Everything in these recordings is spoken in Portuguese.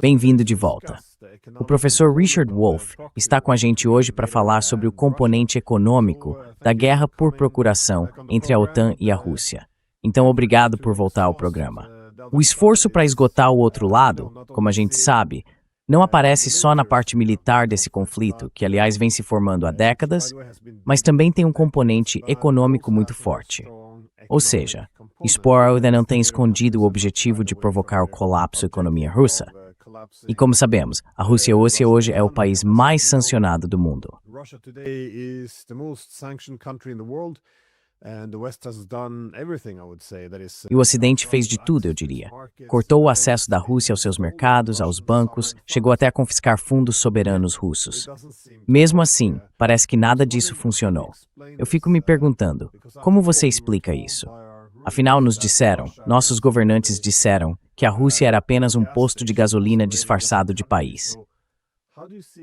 Bem-vindo de volta. O professor Richard Wolff está com a gente hoje para falar sobre o componente econômico da guerra por procuração entre a OTAN e a Rússia. Então, obrigado por voltar ao programa. O esforço para esgotar o outro lado, como a gente sabe, não aparece só na parte militar desse conflito, que aliás vem se formando há décadas, mas também tem um componente econômico muito forte. Ou seja, Spohr ainda não tem escondido o objetivo de provocar o colapso da economia russa. E como sabemos, a Rússia hoje é o país mais sancionado do mundo. E o Ocidente fez de tudo, eu diria. Cortou o acesso da Rússia aos seus mercados, aos bancos, chegou até a confiscar fundos soberanos russos. Mesmo assim, parece que nada disso funcionou. Eu fico me perguntando, como você explica isso? Afinal, nossos governantes disseram, que a Rússia era apenas um posto de gasolina disfarçado de país.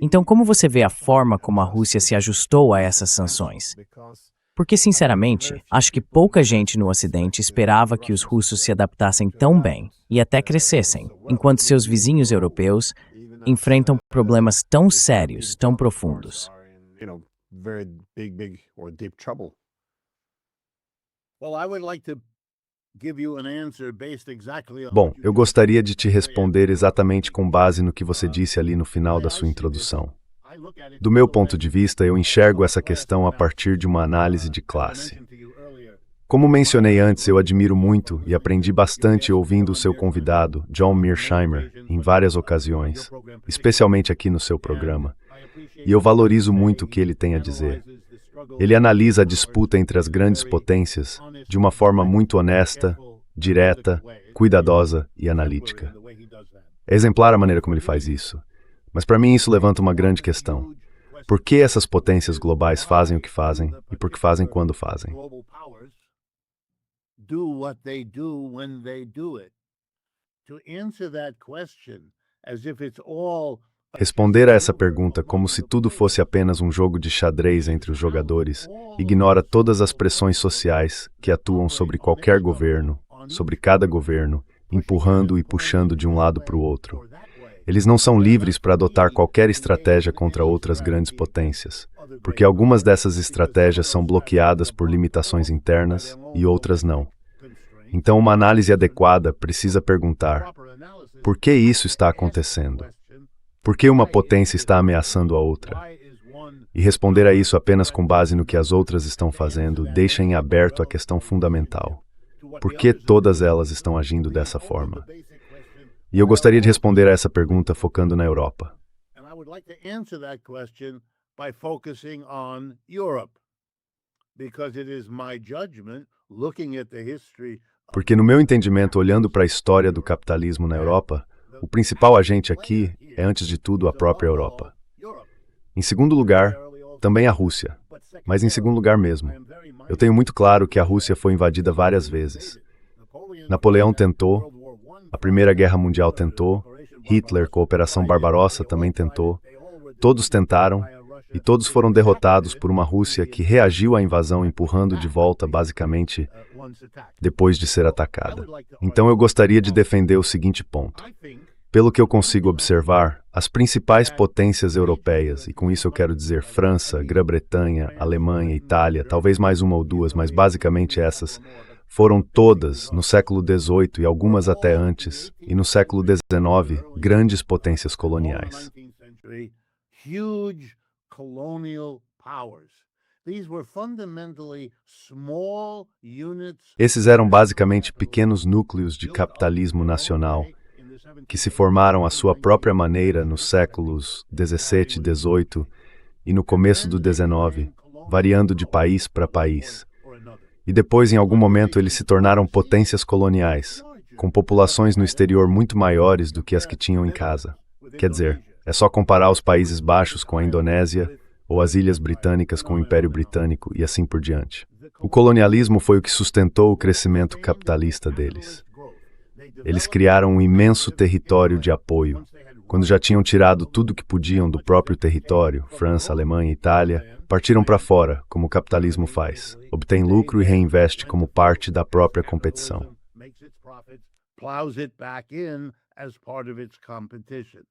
Então, como você vê a forma como a Rússia se ajustou a essas sanções? Porque, sinceramente, acho que pouca gente no Ocidente esperava que os russos se adaptassem tão bem e até crescessem, enquanto seus vizinhos europeus enfrentam problemas tão sérios, tão profundos. Bom, eu gostaria de te responder exatamente com base no que você disse ali no final da sua introdução. Do meu ponto de vista, eu enxergo essa questão a partir de uma análise de classe. Como mencionei antes, eu admiro muito e aprendi bastante ouvindo o seu convidado, John Mearsheimer, em várias ocasiões, especialmente aqui no seu programa, e eu valorizo muito o que ele tem a dizer. Ele analisa a disputa entre as grandes potências de uma forma muito honesta, direta, cuidadosa e analítica. É exemplar a maneira como ele faz isso. Mas para mim isso levanta uma grande questão. Por que essas potências globais fazem o que fazem e por que fazem quando fazem? Responder a essa pergunta como se tudo fosse apenas um jogo de xadrez entre os jogadores ignora todas as pressões sociais que atuam sobre qualquer governo, sobre cada governo, empurrando e puxando de um lado para o outro. Eles não são livres para adotar qualquer estratégia contra outras grandes potências, porque algumas dessas estratégias são bloqueadas por limitações internas e outras não. Então, uma análise adequada precisa perguntar: por que isso está acontecendo? Por que uma potência está ameaçando a outra? E responder a isso apenas com base no que as outras estão fazendo deixa em aberto a questão fundamental. Por que todas elas estão agindo dessa forma? E eu gostaria de responder a essa pergunta focando na Europa. Porque no meu entendimento, olhando para a história do capitalismo na Europa, o principal agente aqui é, antes de tudo, a própria Europa. Em segundo lugar, também a Rússia, mas em segundo lugar mesmo. Eu tenho muito claro que a Rússia foi invadida várias vezes. Napoleão tentou, a Primeira Guerra Mundial tentou, Hitler com a Operação Barbarossa também tentou, todos tentaram e todos foram derrotados por uma Rússia que reagiu à invasão empurrando de volta basicamente depois de ser atacada. Então eu gostaria de defender o seguinte ponto. Pelo que eu consigo observar, as principais potências europeias, e com isso eu quero dizer França, Grã-Bretanha, Alemanha, Itália, talvez mais uma ou duas, mas basicamente essas, foram todas, no século XVIII e algumas até antes, e no século XIX, grandes potências coloniais. Esses eram basicamente pequenos núcleos de capitalismo nacional, que se formaram à sua própria maneira nos séculos XVII e XVIII e no começo do XIX, variando de país para país. E depois, em algum momento, eles se tornaram potências coloniais, com populações no exterior muito maiores do que as que tinham em casa. Quer dizer, é só comparar os Países Baixos com a Indonésia ou as Ilhas Britânicas com o Império Britânico e assim por diante. O colonialismo foi o que sustentou o crescimento capitalista deles. Eles criaram um imenso território de apoio. Quando já tinham tirado tudo o que podiam do próprio território, França, Alemanha e Itália, partiram para fora, como o capitalismo faz. Obtém lucro e reinveste como parte da própria competição. plows it back in as part of its competition.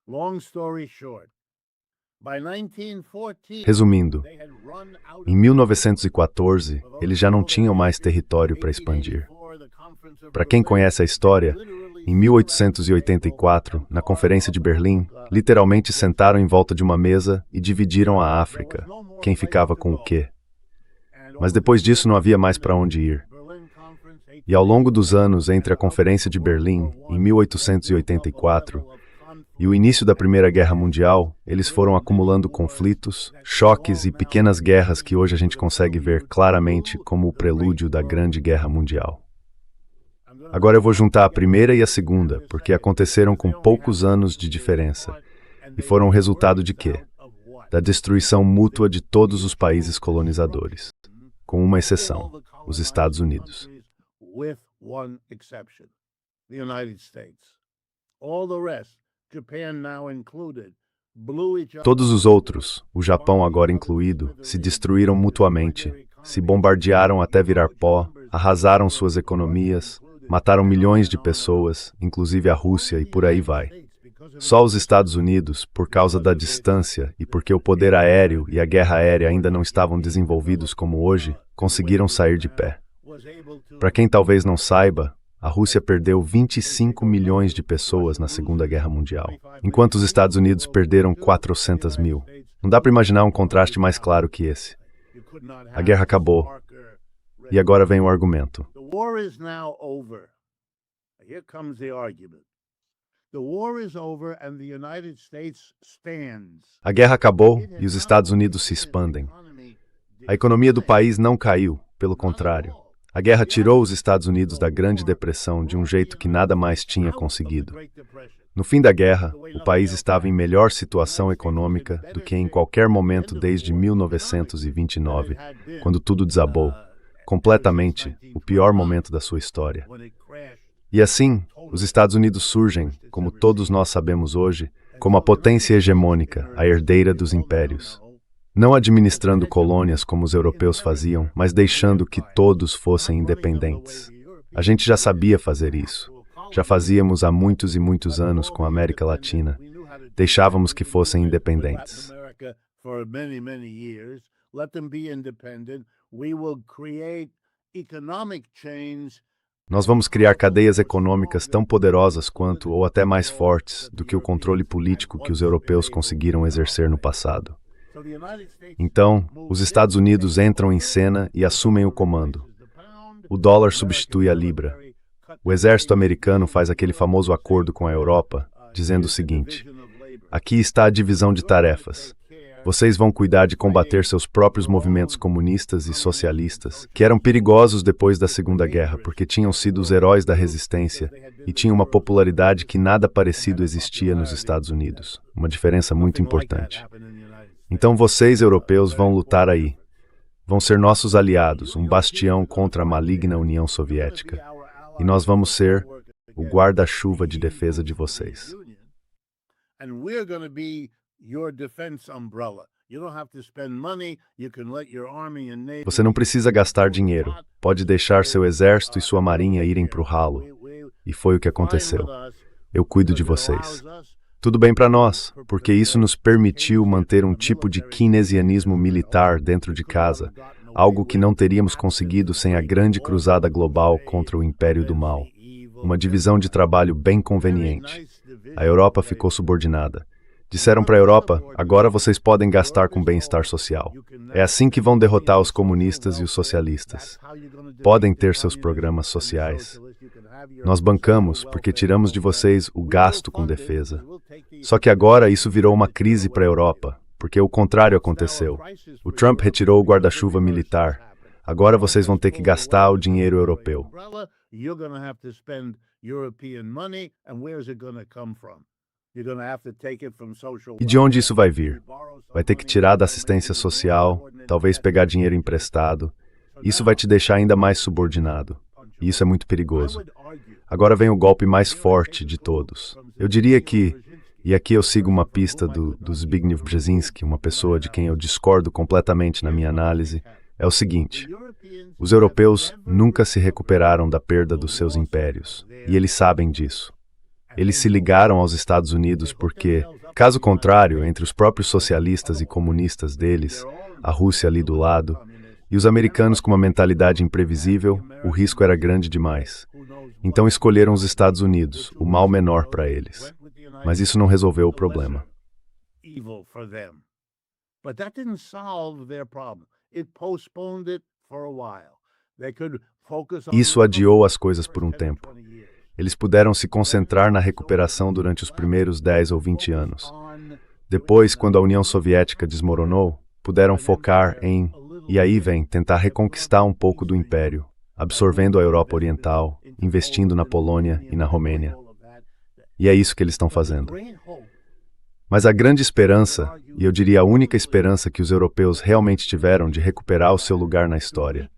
Long story short, by 1914, Resumindo, they had run out em 1914, eles já não tinham mais território para expandir. Para quem conhece a história, em 1884, na Conferência de Berlim, literalmente sentaram em volta de uma mesa e dividiram a África. Quem ficava com o quê? Mas depois disso não havia mais para onde ir. E ao longo dos anos entre a Conferência de Berlim, em 1884, e o início da Primeira Guerra Mundial, eles foram acumulando conflitos, choques e pequenas guerras que hoje a gente consegue ver claramente como o prelúdio da Grande Guerra Mundial. Agora eu vou juntar a primeira e a segunda, porque aconteceram com poucos anos de diferença. E foram o resultado de quê? Da destruição mútua de todos os países colonizadores, com uma exceção, os Estados Unidos. with one exception, the United States. All the rest, Japan now included, blew each other. Todos os outros, o Japão agora incluído, se destruíram mutuamente, se bombardearam até virar pó, arrasaram suas economias, mataram milhões de pessoas, inclusive a Rússia, e por aí vai. Só os Estados Unidos, por causa da distância e porque o poder aéreo e a guerra aérea ainda não estavam desenvolvidos como hoje, conseguiram sair de pé. Para quem talvez não saiba, a Rússia perdeu 25 milhões de pessoas na Segunda Guerra Mundial, enquanto os Estados Unidos perderam 400 mil. Não dá para imaginar um contraste mais claro que esse. A guerra acabou. E agora vem o argumento. The war is now over. Here comes the argument. The war is over and the United States stands. A guerra acabou e os Estados Unidos se expandem. A economia do país não caiu, pelo contrário. A guerra tirou os Estados Unidos da Grande Depressão de um jeito que nada mais tinha conseguido. No fim da guerra, o país estava em melhor situação econômica do que em qualquer momento desde 1929, quando tudo desabou. Completamente o pior momento da sua história. E assim, os Estados Unidos surgem, como todos nós sabemos hoje, como a potência hegemônica, a herdeira dos impérios. Não administrando colônias como os europeus faziam, mas deixando que todos fossem independentes. A gente já sabia fazer isso. Já fazíamos há muitos e muitos anos com a América Latina. Deixávamos que fossem independentes. Nós vamos criar cadeias econômicas tão poderosas quanto, ou até mais fortes, do que o controle político que os europeus conseguiram exercer no passado. Então, os Estados Unidos entram em cena e assumem o comando. O dólar substitui a libra. O exército americano faz aquele famoso acordo com a Europa, dizendo o seguinte: aqui está a divisão de tarefas. Vocês vão cuidar de combater seus próprios movimentos comunistas e socialistas, que eram perigosos depois da Segunda Guerra, porque tinham sido os heróis da resistência e tinham uma popularidade que nada parecido existia nos Estados Unidos. Uma diferença muito importante. Então vocês, europeus, vão lutar aí. Vão ser nossos aliados, um bastião contra a maligna União Soviética. E nós vamos ser o guarda-chuva de defesa de vocês. Você não precisa gastar dinheiro. Pode deixar seu exército e sua marinha irem para o ralo. E foi o que aconteceu. Eu cuido de vocês. Tudo bem para nós, porque isso nos permitiu manter um tipo de keynesianismo militar dentro de casa, algo que não teríamos conseguido sem a grande cruzada global contra o Império do Mal. Uma divisão de trabalho bem conveniente. A Europa ficou subordinada. Disseram para a Europa, agora vocês podem gastar com bem-estar social. É assim que vão derrotar os comunistas e os socialistas. Podem ter seus programas sociais. Nós bancamos porque tiramos de vocês o gasto com defesa. Só que agora isso virou uma crise para a Europa, porque o contrário aconteceu. O Trump retirou o guarda-chuva militar. Agora vocês vão ter que gastar o dinheiro europeu. E de onde isso vai vir? Vai ter que tirar da assistência social, talvez pegar dinheiro emprestado. Isso vai te deixar ainda mais subordinado. E isso é muito perigoso. Agora vem o golpe mais forte de todos. Eu diria que, e aqui eu sigo uma pista do Zbigniew Brzezinski, uma pessoa de quem eu discordo completamente na minha análise, é o seguinte: os europeus nunca se recuperaram da perda dos seus impérios, e eles sabem disso. Eles se ligaram aos Estados Unidos porque, caso contrário, entre os próprios socialistas e comunistas deles, a Rússia ali do lado, e os americanos com uma mentalidade imprevisível, o risco era grande demais. Então escolheram os Estados Unidos, o mal menor para eles. Mas isso não resolveu o problema. Isso adiou as coisas por um tempo. Eles puderam se concentrar na recuperação durante os primeiros 10 ou 20 anos. Depois, quando a União Soviética desmoronou, puderam focar em, e aí vem, tentar reconquistar um pouco do império, absorvendo a Europa Oriental, investindo na Polônia e na Romênia. E é isso que eles estão fazendo. Mas a grande esperança, e eu diria a única esperança que os europeus realmente tiveram de recuperar o seu lugar na história,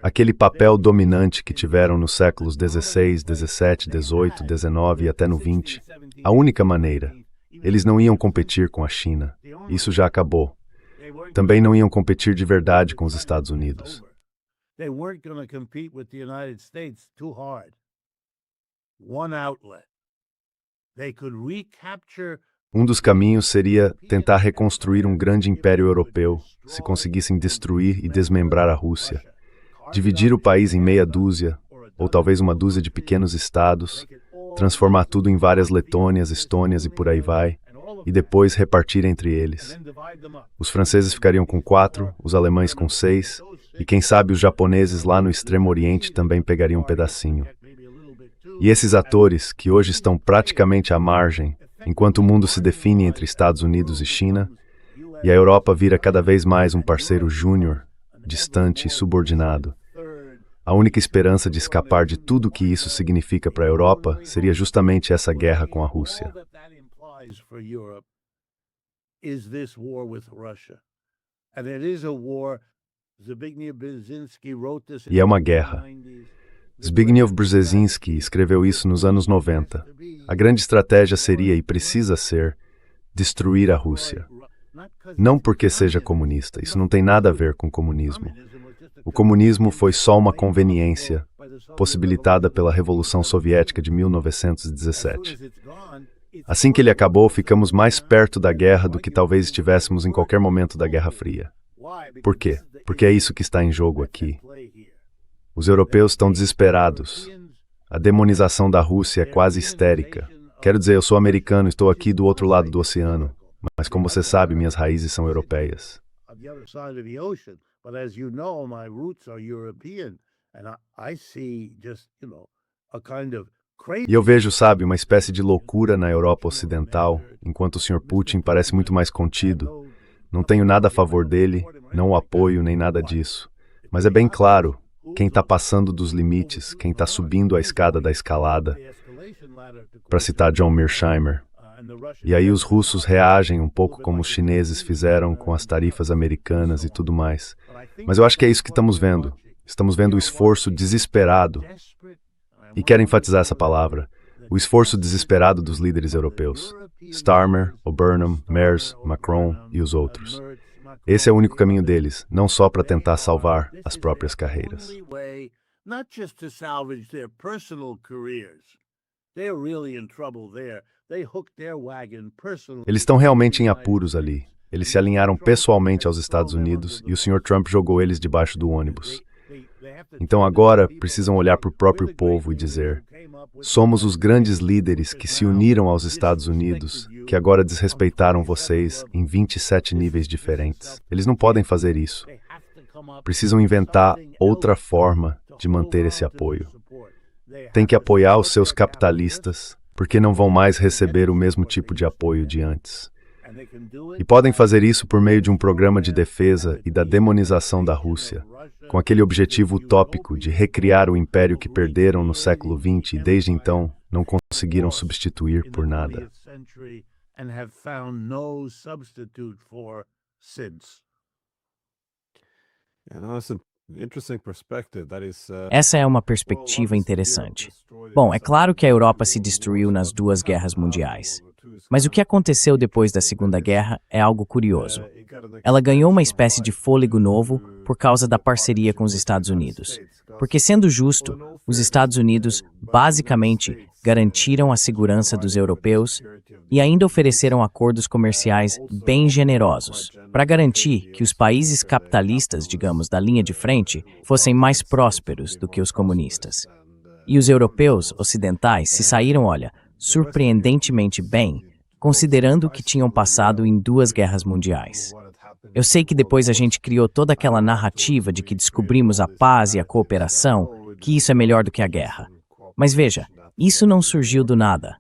aquele papel dominante que tiveram nos séculos XVI, XVII, XVIII, XIX e até no XX, a única maneira, eles não iam competir com a China. Isso já acabou. Também não iam competir de verdade com os Estados Unidos. Um dos caminhos seria tentar reconstruir um grande império europeu, se conseguissem destruir e desmembrar a Rússia, dividir o país em meia dúzia, ou talvez uma dúzia de pequenos estados, transformar tudo em várias Letônias, Estônias e por aí vai, e depois repartir entre eles. Os franceses ficariam com 4, os alemães com 6, e quem sabe os japoneses lá no Extremo Oriente também pegariam um pedacinho. E esses atores, que hoje estão praticamente à margem, enquanto o mundo se define entre Estados Unidos e China, e a Europa vira cada vez mais um parceiro júnior, distante e subordinado. A única esperança de escapar de tudo o que isso significa para a Europa seria justamente essa guerra com a Rússia. E é uma guerra. Zbigniew Brzezinski escreveu isso nos anos 90. A grande estratégia seria, e precisa ser, destruir a Rússia. Não porque seja comunista, isso não tem nada a ver com comunismo. O comunismo foi só uma conveniência, possibilitada pela Revolução Soviética de 1917. Assim que ele acabou, ficamos mais perto da guerra do que talvez estivéssemos em qualquer momento da Guerra Fria. Por quê? Porque é isso que está em jogo aqui. Os europeus estão desesperados. A demonização da Rússia é quase histérica. Quero dizer, eu sou americano, estou aqui do outro lado do oceano, mas como você sabe, minhas raízes são europeias. E eu vejo, sabe, uma espécie de loucura na Europa Ocidental, enquanto o Sr. Putin parece muito mais contido. Não tenho nada a favor dele, não o apoio, nem nada disso. Mas é bem claro, quem está passando dos limites, quem está subindo a escada da escalada, para citar John Mearsheimer. E aí os russos reagem um pouco como os chineses fizeram com as tarifas americanas e tudo mais. Mas eu acho que é isso que estamos vendo. Estamos vendo o esforço desesperado, e quero enfatizar essa palavra, o esforço desesperado dos líderes europeus. Starmer, O'Burnham, Merz, Macron e os outros. Esse é o único caminho deles, não só para tentar salvar as próprias carreiras. Eles estão realmente em apuros ali. Eles se alinharam pessoalmente aos Estados Unidos e o Sr. Trump jogou eles debaixo do ônibus. Então agora precisam olhar para o próprio povo e dizer: somos os grandes líderes que se uniram aos Estados Unidos, que agora desrespeitaram vocês em 27 níveis diferentes. Eles não podem fazer isso. Precisam inventar outra forma de manter esse apoio. Tem que apoiar os seus capitalistas, porque não vão mais receber o mesmo tipo de apoio de antes. E podem fazer isso por meio de um programa de defesa e da demonização da Rússia, com aquele objetivo utópico de recriar o império que perderam no século XX e desde então não conseguiram substituir por nada. Essa é uma perspectiva interessante. Bom, é claro que a Europa se destruiu nas duas guerras mundiais. Mas o que aconteceu depois da Segunda Guerra é algo curioso. Ela ganhou uma espécie de fôlego novo por causa da parceria com os Estados Unidos. Porque, sendo justo, os Estados Unidos basicamente garantiram a segurança dos europeus e ainda ofereceram acordos comerciais bem generosos para garantir que os países capitalistas, digamos, da linha de frente, fossem mais prósperos do que os comunistas. E os europeus ocidentais se saíram, olha, surpreendentemente bem, considerando que tinham passado em 2 guerras mundiais. Eu sei que depois a gente criou toda aquela narrativa de que descobrimos a paz e a cooperação, que isso é melhor do que a guerra. Mas veja, isso não surgiu do nada.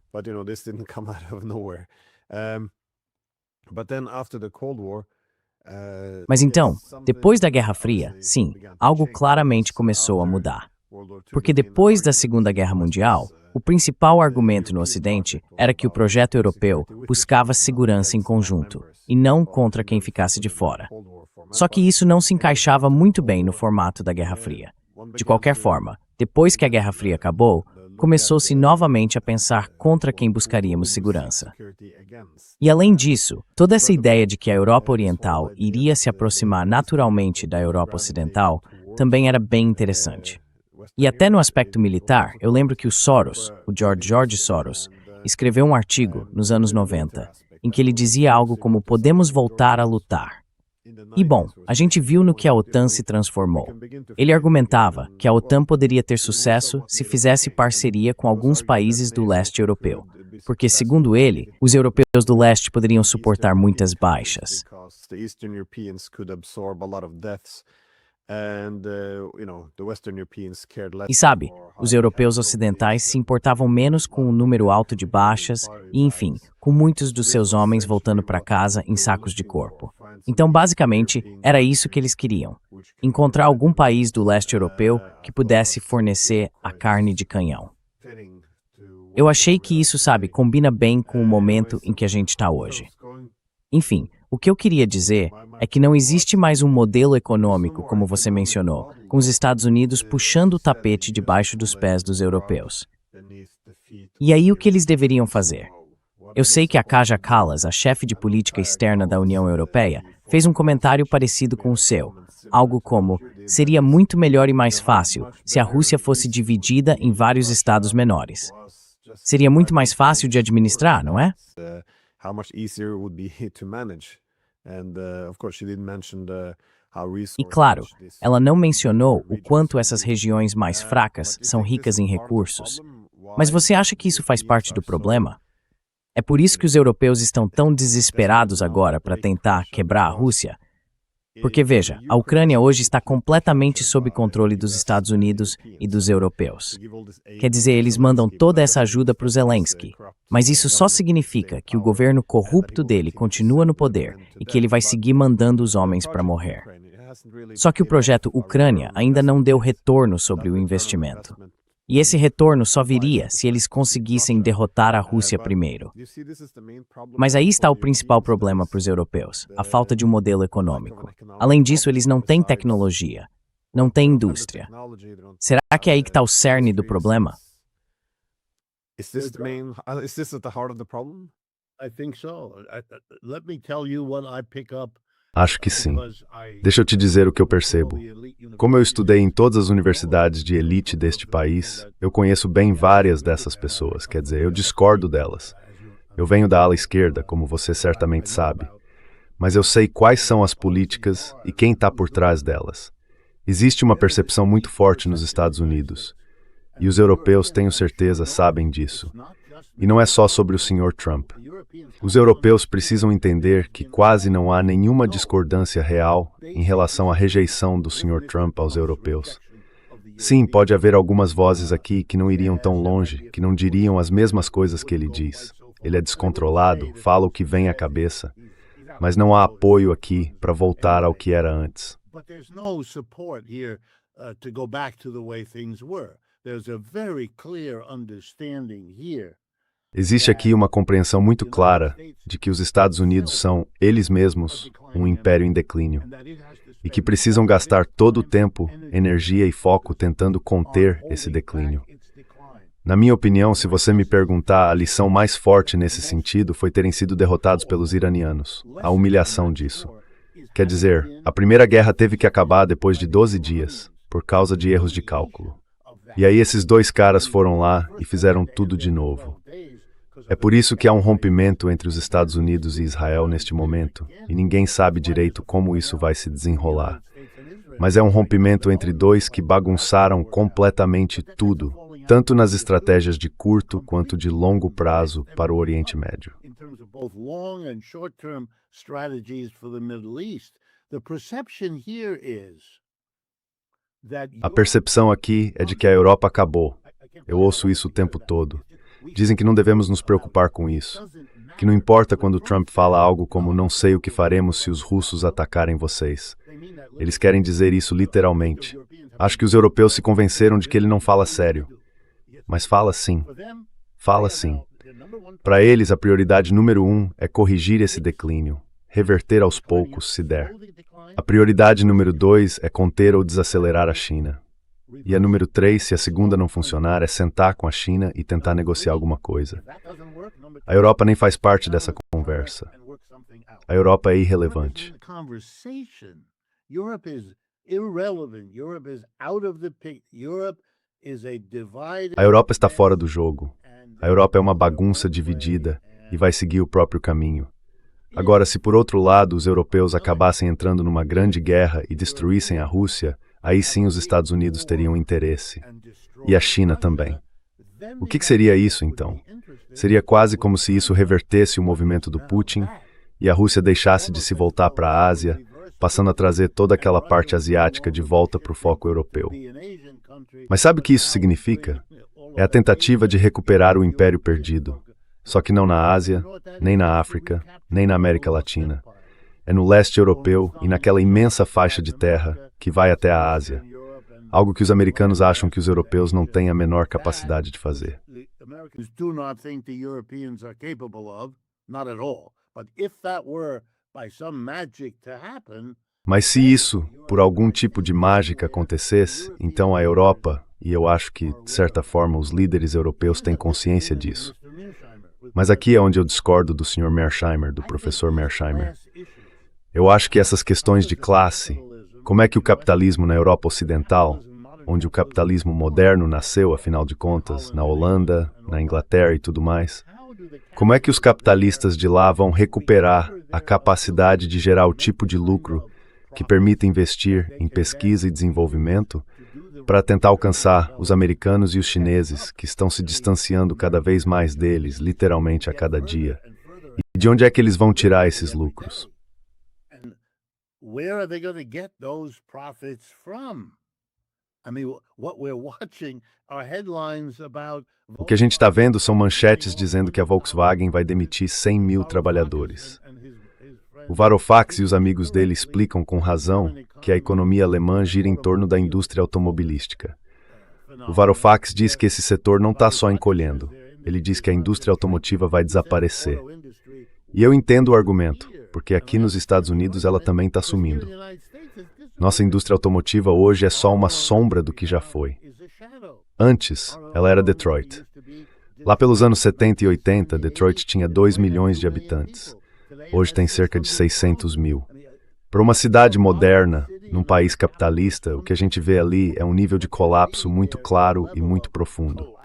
Mas então, depois da Guerra Fria, sim, algo claramente começou a mudar. Porque depois da Segunda Guerra Mundial, o principal argumento no Ocidente era que o projeto europeu buscava segurança em conjunto, e não contra quem ficasse de fora. Só que isso não se encaixava muito bem no formato da Guerra Fria. De qualquer forma, depois que a Guerra Fria acabou, começou-se novamente a pensar contra quem buscaríamos segurança. E além disso, toda essa ideia de que a Europa Oriental iria se aproximar naturalmente da Europa Ocidental também era bem interessante. E até no aspecto militar, eu lembro que o Soros, o George Soros, escreveu um artigo nos anos 90, em que ele dizia algo como "podemos voltar a lutar". E bom, a gente viu no que a OTAN se transformou. Ele argumentava que a OTAN poderia ter sucesso se fizesse parceria com alguns países do leste europeu, porque, segundo ele, os europeus do leste poderiam suportar muitas baixas. E sabe, os europeus ocidentais se importavam menos com o número alto de baixas e, enfim, com muitos dos seus homens voltando para casa em sacos de corpo. Então, basicamente, era isso que eles queriam: encontrar algum país do leste europeu que pudesse fornecer a carne de canhão. Eu achei que isso, sabe, combina bem com o momento em que a gente está hoje. Enfim, o que eu queria dizer é que não existe mais um modelo econômico, como você mencionou, com os Estados Unidos puxando o tapete debaixo dos pés dos europeus. E aí o que eles deveriam fazer? Eu sei que a Kaja Kallas, a chefe de política externa da União Europeia, fez um comentário parecido com o seu, algo como: seria muito melhor e mais fácil se a Rússia fosse dividida em vários estados menores. Seria muito mais fácil de administrar, não é? E claro, ela não mencionou o quanto essas regiões mais fracas são ricas em recursos. Mas você acha que isso faz parte do problema? É por isso que os europeus estão tão desesperados agora para tentar quebrar a Rússia? Porque veja, a Ucrânia hoje está completamente sob controle dos Estados Unidos e dos europeus. Quer dizer, eles mandam toda essa ajuda para o Zelensky. Mas isso só significa que o governo corrupto dele continua no poder e que ele vai seguir mandando os homens para morrer. Só que o projeto Ucrânia ainda não deu retorno sobre o investimento. E esse retorno só viria se eles conseguissem derrotar a Rússia primeiro. Mas aí está o principal problema para os europeus, a falta de um modelo econômico. Além disso, eles não têm tecnologia, não têm indústria. Será que é aí que está o cerne do problema? Is this at the heart of the problem? I think so. Let me tell you what I pick up. Acho que sim. Deixa eu te dizer o que eu percebo. Como eu estudei em todas as universidades de elite deste país, eu conheço bem várias dessas pessoas, quer dizer, eu discordo delas. Eu venho da ala esquerda, como você certamente sabe, mas eu sei quais são as políticas e quem está por trás delas. Existe uma percepção muito forte nos Estados Unidos, e os europeus, tenho certeza, sabem disso. E não é só sobre o Sr. Trump. Os europeus precisam entender que quase não há nenhuma discordância real em relação à rejeição do Sr. Trump aos europeus. Sim, pode haver algumas vozes aqui que não iriam tão longe, que não diriam as mesmas coisas que ele diz. Ele é descontrolado, fala o que vem à cabeça, mas não há apoio aqui para voltar ao que era antes. Existe aqui uma compreensão muito clara de que os Estados Unidos são, eles mesmos, um império em declínio e que precisam gastar todo o tempo, energia e foco tentando conter esse declínio. Na minha opinião, se você me perguntar, a lição mais forte nesse sentido foi terem sido derrotados pelos iranianos, a humilhação disso. Quer dizer, a Primeira Guerra teve que acabar depois de 12 dias, por causa de erros de cálculo. E aí esses dois caras foram lá e fizeram tudo de novo. É por isso que há um rompimento entre os Estados Unidos e Israel neste momento, e ninguém sabe direito como isso vai se desenrolar. Mas é um rompimento entre dois que bagunçaram completamente tudo, tanto nas estratégias de curto quanto de longo prazo para o Oriente Médio. A percepção aqui é de que a Europa acabou. Eu ouço isso o tempo todo. Dizem que não devemos nos preocupar com isso. Que não importa quando Trump fala algo como "não sei o que faremos se os russos atacarem vocês". Eles querem dizer isso literalmente. Acho que os europeus se convenceram de que ele não fala sério. Mas fala sim. Fala sim. Para eles, a prioridade número 1 é corrigir esse declínio, reverter aos poucos, se der. A prioridade número 2 é conter ou desacelerar a China. E a número 3, se a segunda não funcionar, é sentar com a China e tentar negociar alguma coisa. A Europa nem faz parte dessa conversa. A Europa é irrelevante. A Europa está fora do jogo. A Europa é uma bagunça dividida e vai seguir o próprio caminho. Agora, se por outro lado os europeus acabassem entrando numa grande guerra e destruíssem a Rússia, aí sim os Estados Unidos teriam interesse. E a China também. O que seria isso, então? Seria quase como se isso revertesse o movimento do Putin e a Rússia deixasse de se voltar para a Ásia, passando a trazer toda aquela parte asiática de volta para o foco europeu. Mas sabe o que isso significa? É a tentativa de recuperar o império perdido. Só que não na Ásia, nem na África, nem na América Latina. É no leste europeu e naquela imensa faixa de terra que vai até a Ásia. Algo que os americanos acham que os europeus não têm a menor capacidade de fazer. Mas se isso, por algum tipo de mágica, acontecesse, então a Europa, e eu acho que, de certa forma, os líderes europeus têm consciência disso. Mas aqui é onde eu discordo do Sr. Mearsheimer, do professor Mearsheimer. Eu acho que essas questões de classe, como é que o capitalismo na Europa Ocidental, onde o capitalismo moderno nasceu, afinal de contas, na Holanda, na Inglaterra e tudo mais, como é que os capitalistas de lá vão recuperar a capacidade de gerar o tipo de lucro que permita investir em pesquisa e desenvolvimento para tentar alcançar os americanos e os chineses, que estão se distanciando cada vez mais deles, literalmente a cada dia? E de onde é que eles vão tirar esses lucros? O que a gente está vendo são manchetes dizendo que a Volkswagen vai demitir 100 mil trabalhadores. O Varoufakis e os amigos dele explicam com razão que a economia alemã gira em torno da indústria automobilística. O Varoufakis diz que esse setor não está só encolhendo. Ele diz que a indústria automotiva vai desaparecer. E eu entendo o argumento, porque aqui nos Estados Unidos ela também está sumindo. Nossa indústria automotiva hoje é só uma sombra do que já foi. Antes, ela era Detroit. Lá pelos anos 70 e 80, Detroit tinha 2 milhões de habitantes. Hoje tem cerca de 600 mil. Para uma cidade moderna, num país capitalista, o que a gente vê ali é um nível de colapso muito claro e muito profundo.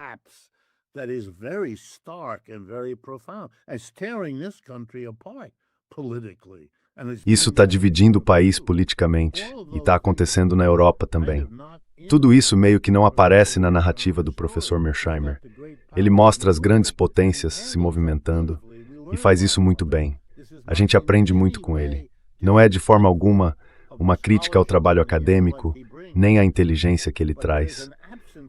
Isso está dividindo o país politicamente e está acontecendo na Europa também. Tudo isso meio que não aparece na narrativa do professor Mearsheimer. Ele mostra as grandes potências se movimentando e faz isso muito bem. A gente aprende muito com ele. Não é de forma alguma uma crítica ao trabalho acadêmico, nem à inteligência que ele traz.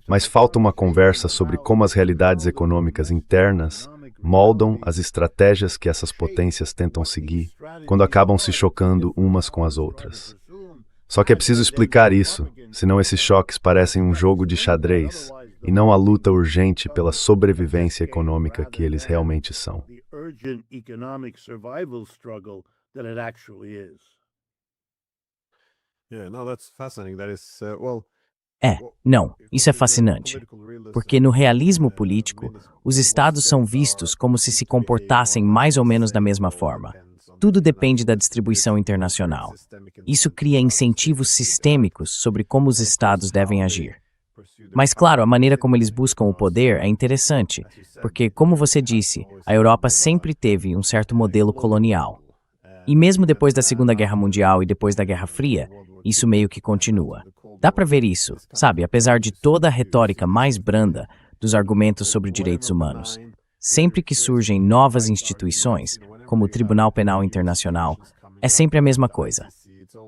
Mas falta uma conversa sobre como as realidades econômicas internas moldam as estratégias que essas potências tentam seguir quando acabam se chocando umas com as outras. Só que é preciso explicar isso, senão esses choques parecem um jogo de xadrez e não a luta urgente pela sobrevivência econômica que eles realmente são. Isso é fascinante. Porque no realismo político, os estados são vistos como se comportassem mais ou menos da mesma forma. Tudo depende da distribuição internacional. Isso cria incentivos sistêmicos sobre como os estados devem agir. Mas, claro, a maneira como eles buscam o poder é interessante, porque, como você disse, a Europa sempre teve um certo modelo colonial. E mesmo depois da Segunda Guerra Mundial e depois da Guerra Fria, isso meio que continua. Dá pra ver isso, sabe, apesar de toda a retórica mais branda dos argumentos sobre direitos humanos. Sempre que surgem novas instituições, como o Tribunal Penal Internacional, é sempre a mesma coisa.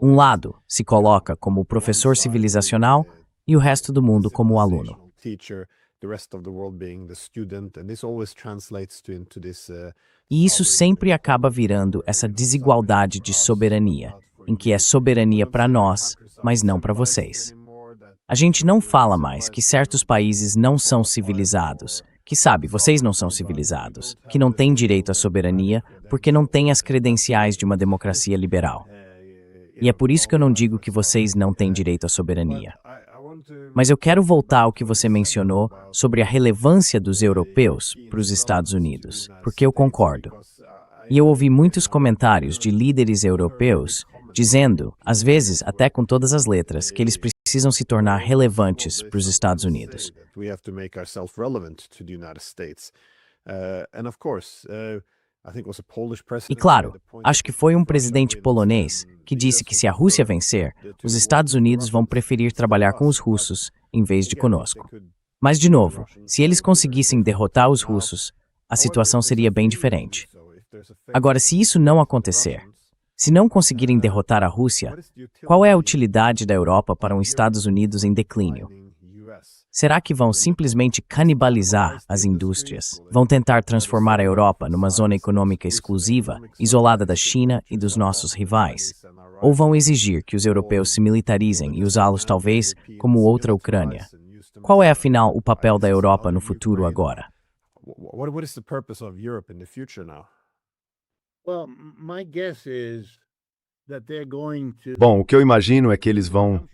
Um lado se coloca como o professor civilizacional e o resto do mundo como o aluno. E isso sempre acaba virando essa desigualdade de soberania, em que é soberania para nós, mas não para vocês. A gente não fala mais que certos países não são civilizados, que sabe, vocês não são civilizados, que não têm direito à soberania porque não têm as credenciais de uma democracia liberal. E é por isso que eu não digo que vocês não têm direito à soberania. Mas eu quero voltar ao que você mencionou sobre a relevância dos europeus para os Estados Unidos, porque eu concordo. E eu ouvi muitos comentários de líderes europeus dizendo, às vezes até com todas as letras, que eles precisam se tornar relevantes para os Estados Unidos. E claro, acho que foi um presidente polonês que disse que se a Rússia vencer, os Estados Unidos vão preferir trabalhar com os russos em vez de conosco. Mas, de novo, se eles conseguissem derrotar os russos, a situação seria bem diferente. Agora, se isso não acontecer, se não conseguirem derrotar a Rússia, qual é a utilidade da Europa para um Estados Unidos em declínio? Será que vão simplesmente canibalizar as indústrias? Vão tentar transformar a Europa numa zona econômica exclusiva, isolada da China e dos nossos rivais? Ou vão exigir que os europeus se militarizem e usá-los talvez como outra Ucrânia? Qual é, afinal, o papel da Europa no futuro agora? Bom, o que eu imagino é que eles vão...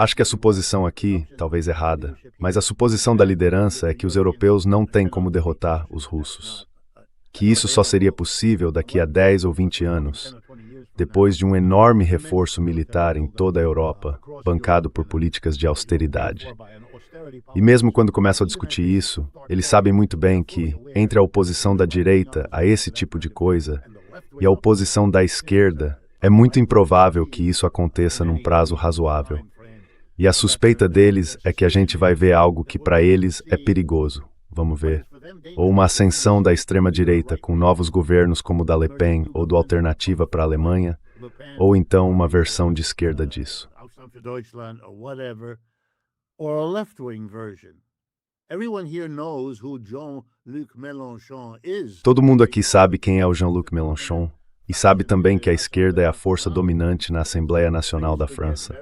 Acho que a suposição aqui, talvez errada, mas a suposição da liderança é que os europeus não têm como derrotar os russos. Que isso só seria possível daqui a 10 ou 20 anos, depois de um enorme reforço militar em toda a Europa, bancado por políticas de austeridade. E mesmo quando começam a discutir isso, eles sabem muito bem que, entre a oposição da direita a esse tipo de coisa e a oposição da esquerda, é muito improvável que isso aconteça num prazo razoável. E a suspeita deles é que a gente vai ver algo que para eles é perigoso, vamos ver. Ou uma ascensão da extrema-direita com novos governos como o da Le Pen ou do Alternativa para a Alemanha, ou então uma versão de esquerda disso. Todo mundo aqui sabe quem é o Jean-Luc Mélenchon e sabe também que a esquerda é a força dominante na Assembleia Nacional da França.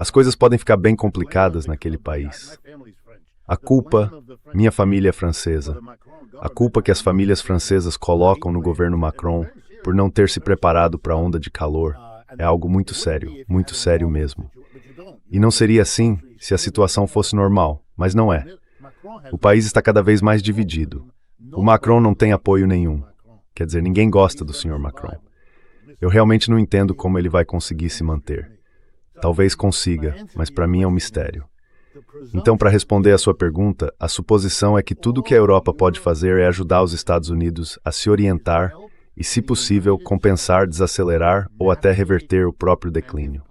As coisas podem ficar bem complicadas naquele país. A culpa, minha família é francesa. A culpa que as famílias francesas colocam no governo Macron por não ter se preparado para a onda de calor é algo muito sério mesmo. E não seria assim se a situação fosse normal, mas não é. O país está cada vez mais dividido. O Macron não tem apoio nenhum. Quer dizer, ninguém gosta do Sr. Macron. Eu realmente não entendo como ele vai conseguir se manter. Talvez consiga, mas para mim é um mistério. Então, para responder à sua pergunta, a suposição é que tudo que a Europa pode fazer é ajudar os Estados Unidos a se orientar e, se possível, compensar, desacelerar ou até reverter o próprio declínio.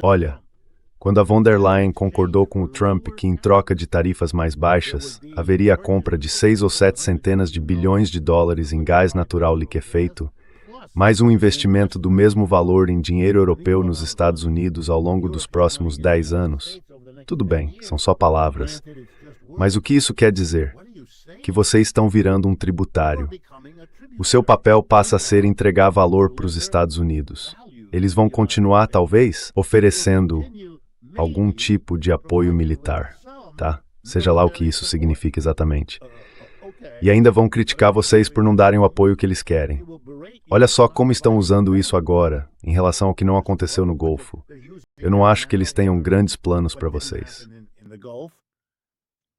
Olha, quando a von der Leyen concordou com o Trump que, em troca de tarifas mais baixas, haveria a compra de 6 ou 7 centenas de bilhões de dólares em gás natural liquefeito, mais um investimento do mesmo valor em dinheiro europeu nos Estados Unidos ao longo dos próximos 10 anos. Tudo bem, são só palavras. Mas o que isso quer dizer? Que vocês estão virando um tributário. O seu papel passa a ser entregar valor para os Estados Unidos. Eles vão continuar, talvez, oferecendo algum tipo de apoio militar, tá? Seja lá o que isso significa exatamente. E ainda vão criticar vocês por não darem o apoio que eles querem. Olha só como estão usando isso agora, em relação ao que não aconteceu no Golfo. Eu não acho que eles tenham grandes planos para vocês.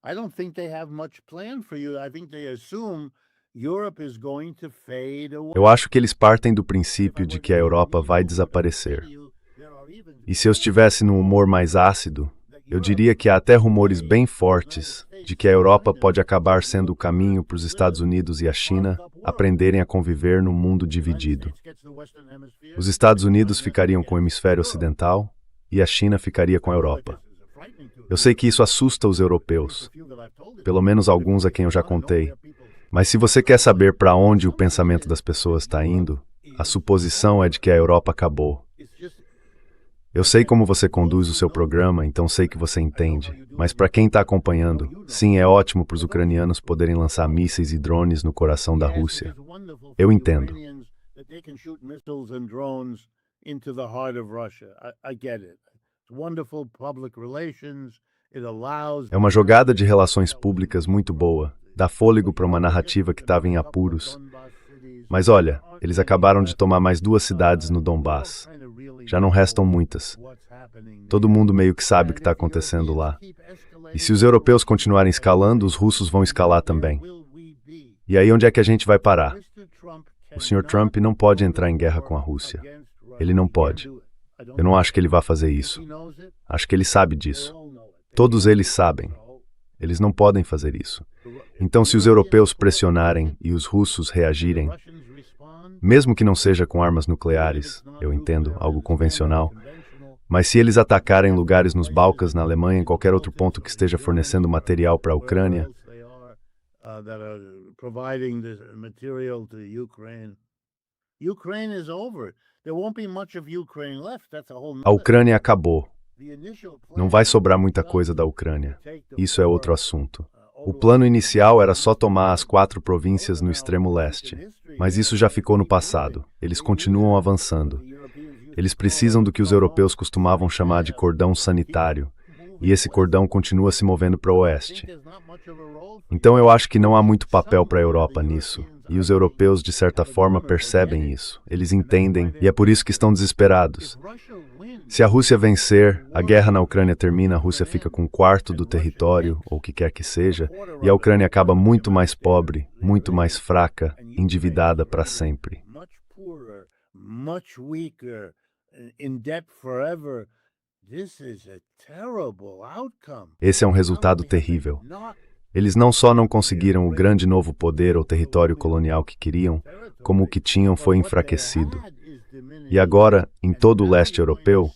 I don't think they have much plan for you. I think they assume Europe is going to fade away. Eu acho que eles partem do princípio de que a Europa vai desaparecer. E se eu estivesse num humor mais ácido, eu diria que há até rumores bem fortes de que a Europa pode acabar sendo o caminho para os Estados Unidos e a China aprenderem a conviver num mundo dividido. Os Estados Unidos ficariam com o hemisfério ocidental e a China ficaria com a Europa. Eu sei que isso assusta os europeus, pelo menos alguns a quem eu já contei. Mas se você quer saber para onde o pensamento das pessoas está indo, a suposição é de que a Europa acabou. Eu sei como você conduz o seu programa, então sei que você entende. Mas para quem está acompanhando, sim, é ótimo para os ucranianos poderem lançar mísseis e drones no coração da Rússia. Eu entendo. É uma jogada de relações públicas muito boa. Dá fôlego para uma narrativa que estava em apuros. Mas olha, eles acabaram de tomar mais 2 cidades no Donbass. Já não restam muitas. Todo mundo meio que sabe o que está acontecendo lá. E se os europeus continuarem escalando, os russos vão escalar também. E aí onde é que a gente vai parar? O Sr. Trump não pode entrar em guerra com a Rússia. Ele não pode. Eu não acho que ele vá fazer isso. Acho que ele sabe disso. Todos eles sabem. Eles não podem fazer isso. Então, se os europeus pressionarem e os russos reagirem, mesmo que não seja com armas nucleares, eu entendo, algo convencional, mas se eles atacarem lugares nos Balcãs, na Alemanha, em qualquer outro ponto que esteja fornecendo material para a Ucrânia, a Ucrânia acabou. Não vai sobrar muita coisa da Ucrânia. Isso é outro assunto. O plano inicial era só tomar as 4 províncias no extremo leste. Mas isso já ficou no passado. Eles continuam avançando. Eles precisam do que os europeus costumavam chamar de cordão sanitário. E esse cordão continua se movendo para o oeste. Então eu acho que não há muito papel para a Europa nisso. E os europeus, de certa forma, percebem isso. Eles entendem, e é por isso que estão desesperados. Se a Rússia vencer, a guerra na Ucrânia termina, a Rússia fica com 1/4 do território, ou o que quer que seja, e a Ucrânia acaba muito mais pobre, muito mais fraca, endividada para sempre. Esse é um resultado terrível. Eles não só não conseguiram o grande novo poder ou território colonial que queriam, como o que tinham foi enfraquecido. E agora, em todo o leste europeu,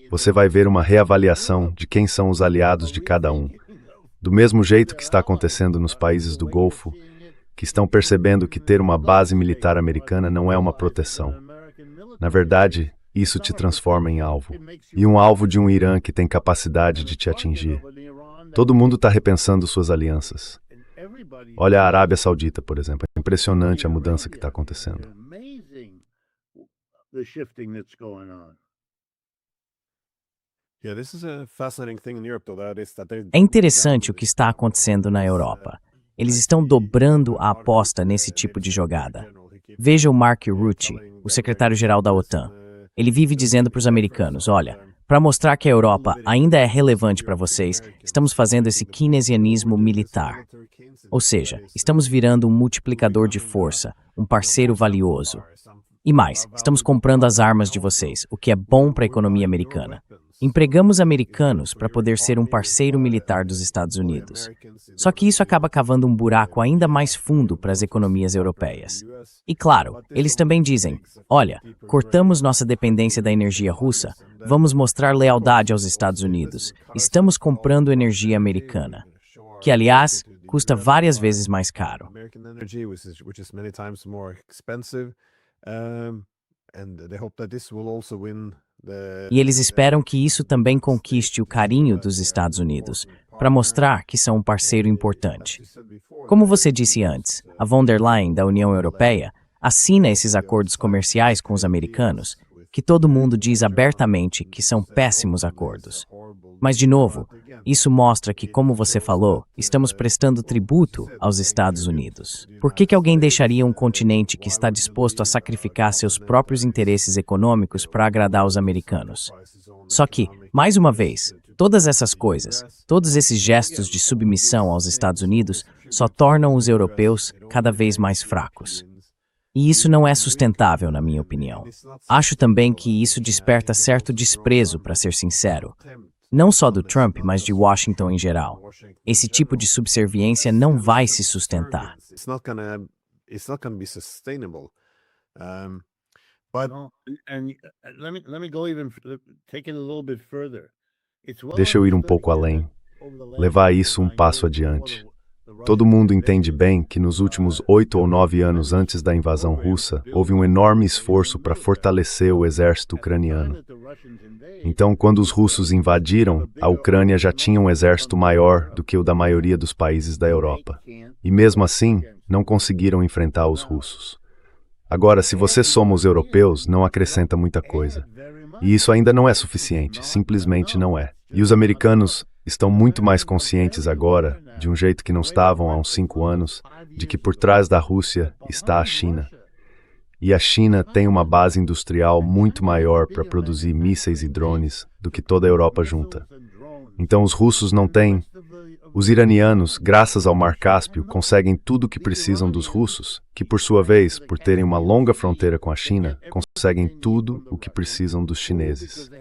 você vai ver uma reavaliação de quem são os aliados de cada um. Do mesmo jeito que está acontecendo nos países do Golfo, que estão percebendo que ter uma base militar americana não é uma proteção. Na verdade, isso te transforma em alvo. E um alvo de um Irã que tem capacidade de te atingir. Todo mundo está repensando suas alianças. Olha a Arábia Saudita, por exemplo. É impressionante a mudança que está acontecendo. É interessante o que está acontecendo na Europa. Eles estão dobrando a aposta nesse tipo de jogada. Veja o Mark Rutte, o secretário-geral da OTAN. Ele vive dizendo para os americanos, olha, para mostrar que a Europa ainda é relevante para vocês, estamos fazendo esse keynesianismo militar. Ou seja, estamos virando um multiplicador de força, um parceiro valioso. E mais, estamos comprando as armas de vocês, o que é bom para a economia americana. Empregamos americanos para poder ser um parceiro militar dos Estados Unidos. Só que isso acaba cavando um buraco ainda mais fundo para as economias europeias. E claro, eles também dizem, olha, cortamos nossa dependência da energia russa, vamos mostrar lealdade aos Estados Unidos. Estamos comprando energia americana, que aliás, custa várias vezes mais caro. E eles esperam que isso também conquiste o carinho dos Estados Unidos, para mostrar que são um parceiro importante. Como você disse antes, a von der Leyen, da União Europeia, assina esses acordos comerciais com os americanos, que todo mundo diz abertamente que são péssimos acordos. Mas, de novo, isso mostra que, como você falou, estamos prestando tributo aos Estados Unidos. Por que alguém deixaria um continente que está disposto a sacrificar seus próprios interesses econômicos para agradar os americanos? Só que, mais uma vez, todas essas coisas, todos esses gestos de submissão aos Estados Unidos só tornam os europeus cada vez mais fracos. E isso não é sustentável, na minha opinião. Acho também que isso desperta certo desprezo, para ser sincero. Não só do Trump, mas de Washington em geral. Esse tipo de subserviência não vai se sustentar. Deixa eu ir um pouco além, levar isso um passo adiante. Todo mundo entende bem que nos últimos 8 ou 9 anos antes da invasão russa, houve um enorme esforço para fortalecer o exército ucraniano. Então, quando os russos invadiram, a Ucrânia já tinha um exército maior do que o da maioria dos países da Europa. E mesmo assim, não conseguiram enfrentar os russos. Agora, se você soma os europeus, não acrescenta muita coisa. E isso ainda não é suficiente, simplesmente não é. E os americanos estão muito mais conscientes agora, de um jeito que não estavam há uns 5 anos, de que por trás da Rússia está a China. E a China tem uma base industrial muito maior para produzir mísseis e drones do que toda a Europa junta. Então os russos não têm. Os iranianos, graças ao Mar Cáspio, conseguem tudo o que precisam dos russos, que por sua vez, por terem uma longa fronteira com a China, conseguem tudo o que precisam dos chineses.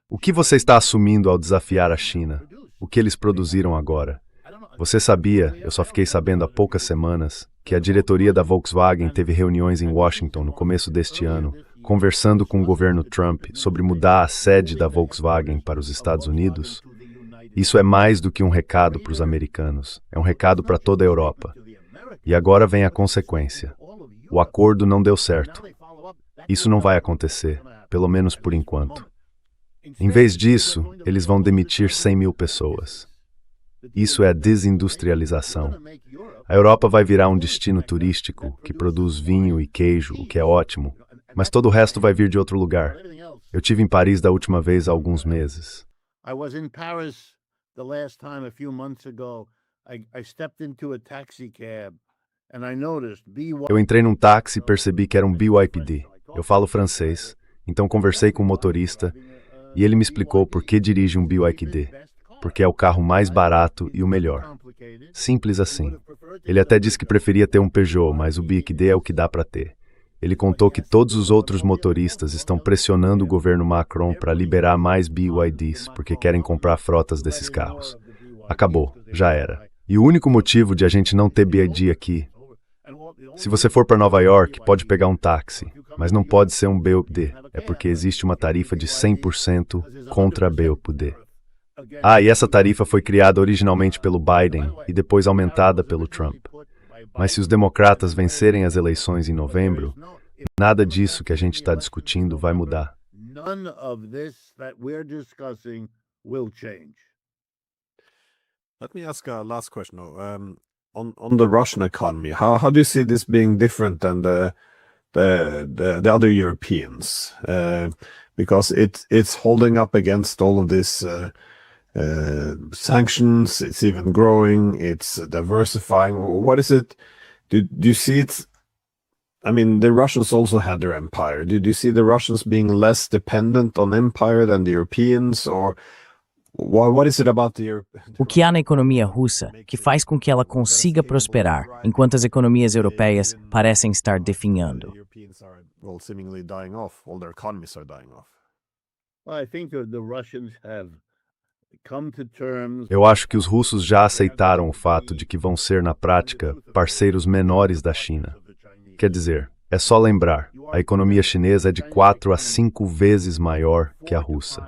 O que você está assumindo ao desafiar a China? O que eles produziram agora? Você sabia, eu só fiquei sabendo há poucas semanas, que a diretoria da Volkswagen teve reuniões em Washington no começo deste ano, conversando com o governo Trump sobre mudar a sede da Volkswagen para os Estados Unidos? Isso é mais do que um recado para os americanos, é um recado para toda a Europa. E agora vem a consequência. O acordo não deu certo. Isso não vai acontecer, pelo menos por enquanto. Em vez disso, eles vão demitir 100 mil pessoas. Isso é desindustrialização. A Europa vai virar um destino turístico que produz vinho e queijo, o que é ótimo, mas todo o resto vai vir de outro lugar. Eu estive em Paris da última vez há alguns meses. Eu entrei num táxi e percebi que era um BYD. Eu falo francês, então conversei com o motorista e ele me explicou por que dirige um BYD. Porque é o carro mais barato e o melhor. Simples assim. Ele até disse que preferia ter um Peugeot, mas o BYD é o que dá para ter. Ele contou que todos os outros motoristas estão pressionando o governo Macron para liberar mais BYDs, porque querem comprar frotas desses carros. Acabou, já era. E o único motivo de a gente não ter BYD aqui, se você for para Nova York, pode pegar um táxi, mas não pode ser um BYD, é porque existe uma tarifa de 100% contra a BYD. E essa tarifa foi criada originalmente pelo Biden e depois aumentada pelo Trump. Mas se os democratas vencerem as eleições em novembro, nada disso que a gente está discutindo vai mudar. Let me ask a last question. On the Russian economy, how do you see this being different than the other Europeans? Because it's holding up against all of this sanctions. It's even growing. It's diversifying. What is it? Do you see it? I mean, the Russians also had their empire. Do you see the Russians being less dependent on empire than the Europeans, or what is it about the O que há na economia russa que faz com que ela consiga prosperar, enquanto as economias europeias parecem estar definhando? Europeans are, well, seemingly dying off. All their economies are dying off. Well, I think the Russians have come to terms. Eu acho que os russos já aceitaram o fato de que vão ser, na prática, parceiros menores da China. Quer dizer, é só lembrar, a economia chinesa é de 4 a 5 vezes maior que a russa.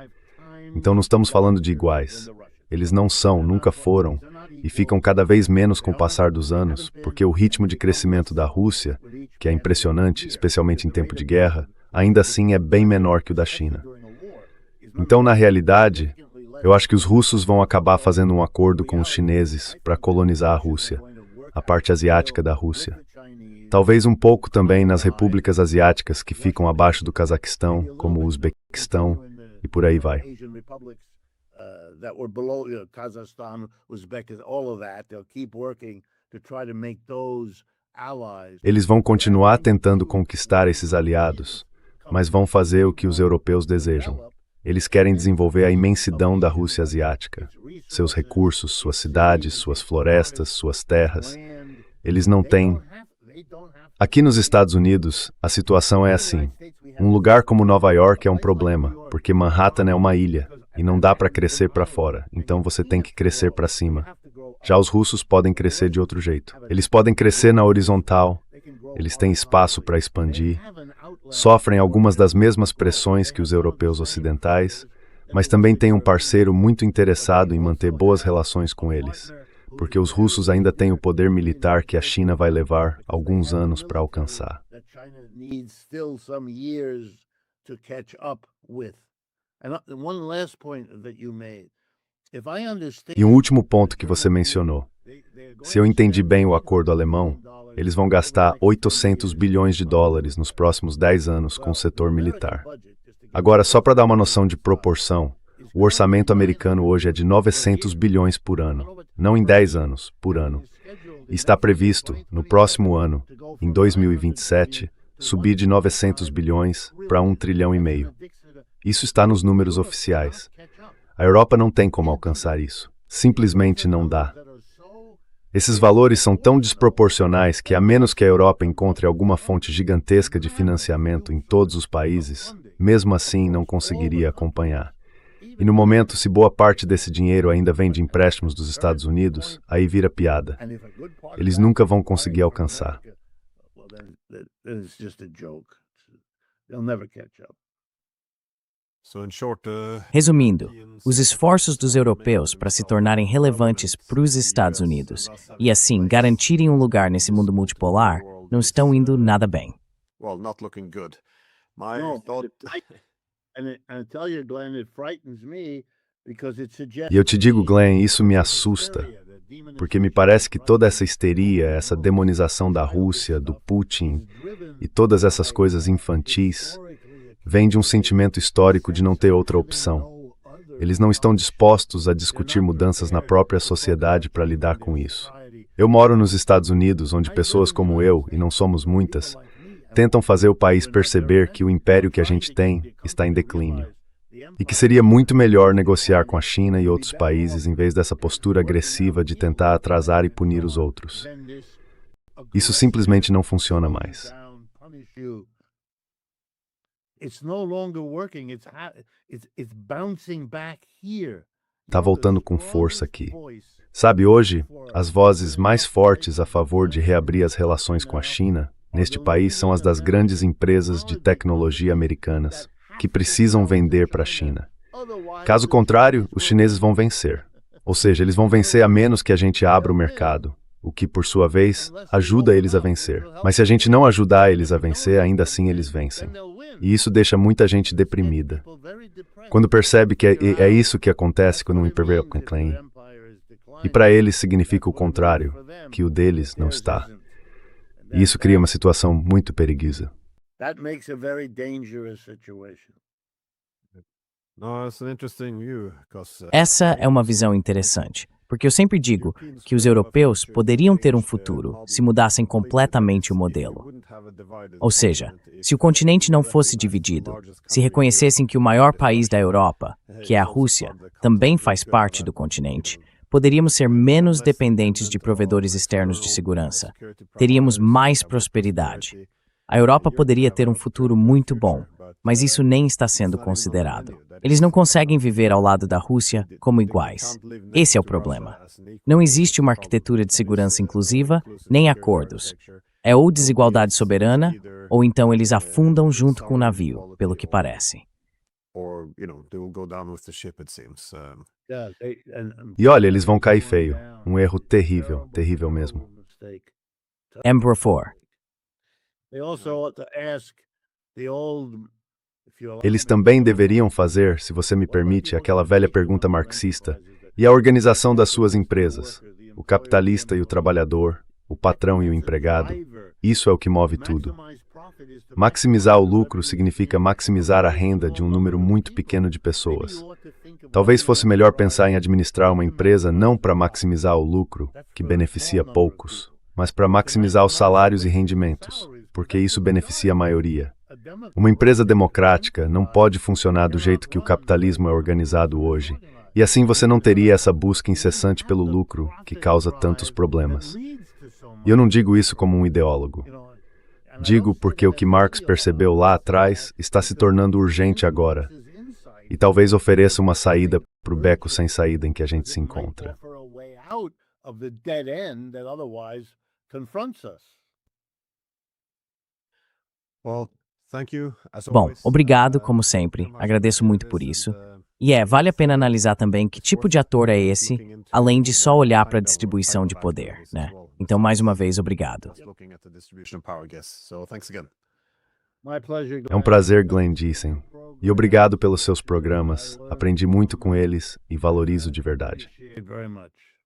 Então não estamos falando de iguais. Eles não são, nunca foram, e ficam cada vez menos com o passar dos anos, porque o ritmo de crescimento da Rússia, que é impressionante, especialmente em tempo de guerra, ainda assim é bem menor que o da China. Então, na realidade, Eu acho que os russos vão acabar fazendo um acordo com os chineses para colonizar a Rússia, a parte asiática da Rússia. Talvez um pouco também nas repúblicas asiáticas que ficam abaixo do Cazaquistão, como o Uzbequistão, e por aí vai. Eles vão continuar tentando conquistar esses aliados, mas vão fazer o que os europeus desejam. Eles querem desenvolver a imensidão da Rússia asiática, seus recursos, suas cidades, suas florestas, suas terras. Eles não têm... Aqui nos Estados Unidos, a situação é assim. Um lugar como Nova York é um problema, porque Manhattan é uma ilha, e não dá para crescer para fora, então você tem que crescer para cima. Já os russos podem crescer de outro jeito. Eles podem crescer na horizontal, eles têm espaço para expandir, sofrem algumas das mesmas pressões que os europeus ocidentais, mas também têm um parceiro muito interessado em manter boas relações com eles, porque os russos ainda têm o poder militar que a China vai levar alguns anos para alcançar. E um último ponto que você mencionou. Se eu entendi bem o acordo alemão, eles vão gastar 800 bilhões de dólares nos próximos 10 anos com o setor militar. Agora, só para dar uma noção de proporção, o orçamento americano hoje é de 900 bilhões por ano, não em 10 anos, por ano. E está previsto, no próximo ano, em 2027, subir de 900 bilhões para 1,5 trilhão. Isso está nos números oficiais. A Europa não tem como alcançar isso. Simplesmente não dá. Esses valores são tão desproporcionais que, a menos que a Europa encontre alguma fonte gigantesca de financiamento em todos os países, mesmo assim não conseguiria acompanhar. E no momento, se boa parte desse dinheiro ainda vem de empréstimos dos Estados Unidos, aí vira piada. Eles nunca vão conseguir alcançar. Resumindo, os esforços dos europeus para se tornarem relevantes para os Estados Unidos e, assim, garantirem um lugar nesse mundo multipolar não estão indo nada bem. E eu te digo, Glenn, isso me assusta, porque me parece que toda essa histeria, essa demonização da Rússia, do Putin e todas essas coisas infantis vem de um sentimento histórico de não ter outra opção. Eles não estão dispostos a discutir mudanças na própria sociedade para lidar com isso. Eu moro nos Estados Unidos, onde pessoas como eu, e não somos muitas, tentam fazer o país perceber que o império que a gente tem está em declínio. E que seria muito melhor negociar com a China e outros países em vez dessa postura agressiva de tentar atrasar e punir os outros. Isso simplesmente não funciona mais. Tá voltando com força aqui. Sabe, hoje, as vozes mais fortes a favor de reabrir as relações com a China, neste país, são as das grandes empresas de tecnologia americanas, que precisam vender para a China. Caso contrário, os chineses vão vencer. Ou seja, eles vão vencer a menos que a gente abra o mercado, o que, por sua vez, ajuda eles a vencer. Mas se a gente não ajudar eles a vencer, ainda assim eles vencem. E isso deixa muita gente deprimida. Quando percebe que é isso que acontece quando um império declina. E para eles significa o contrário, que o deles não está. E isso cria uma situação muito perigosa. Essa é uma visão interessante, porque eu sempre digo que os europeus poderiam ter um futuro se mudassem completamente o modelo. Ou seja, se o continente não fosse dividido, se reconhecessem que o maior país da Europa, que é a Rússia, também faz parte do continente, poderíamos ser menos dependentes de provedores externos de segurança. Teríamos mais prosperidade. A Europa poderia ter um futuro muito bom, mas isso nem está sendo considerado. Eles não conseguem viver ao lado da Rússia como iguais. Esse é o problema. Não existe uma arquitetura de segurança inclusiva, nem acordos. É ou desigualdade soberana, ou então eles afundam junto com o navio, pelo que parece. E olha, eles vão cair feio. Um erro terrível, terrível mesmo. Emperor 4. They also ought to ask the old Eles também deveriam fazer, se você me permite, aquela velha pergunta marxista: e a organização das suas empresas? O capitalista e o trabalhador, o patrão e o empregado, isso é o que move tudo. Maximizar o lucro significa maximizar a renda de um número muito pequeno de pessoas. Talvez fosse melhor pensar em administrar uma empresa não para maximizar o lucro, que beneficia poucos, mas para maximizar os salários e rendimentos, porque isso beneficia a maioria. Uma empresa democrática não pode funcionar do jeito que o capitalismo é organizado hoje, e assim você não teria essa busca incessante pelo lucro que causa tantos problemas. E eu não digo isso como um ideólogo. Digo porque o que Marx percebeu lá atrás está se tornando urgente agora, e talvez ofereça uma saída para o beco sem saída em que a gente se encontra. Bom, obrigado, como sempre. Agradeço muito por isso. E vale a pena analisar também que tipo de ator é esse, além de só olhar para a distribuição de poder, né? Então, mais uma vez, obrigado. É um prazer, Glenn Giesen. E obrigado pelos seus programas. Aprendi muito com eles e valorizo de verdade. Appreciate very much.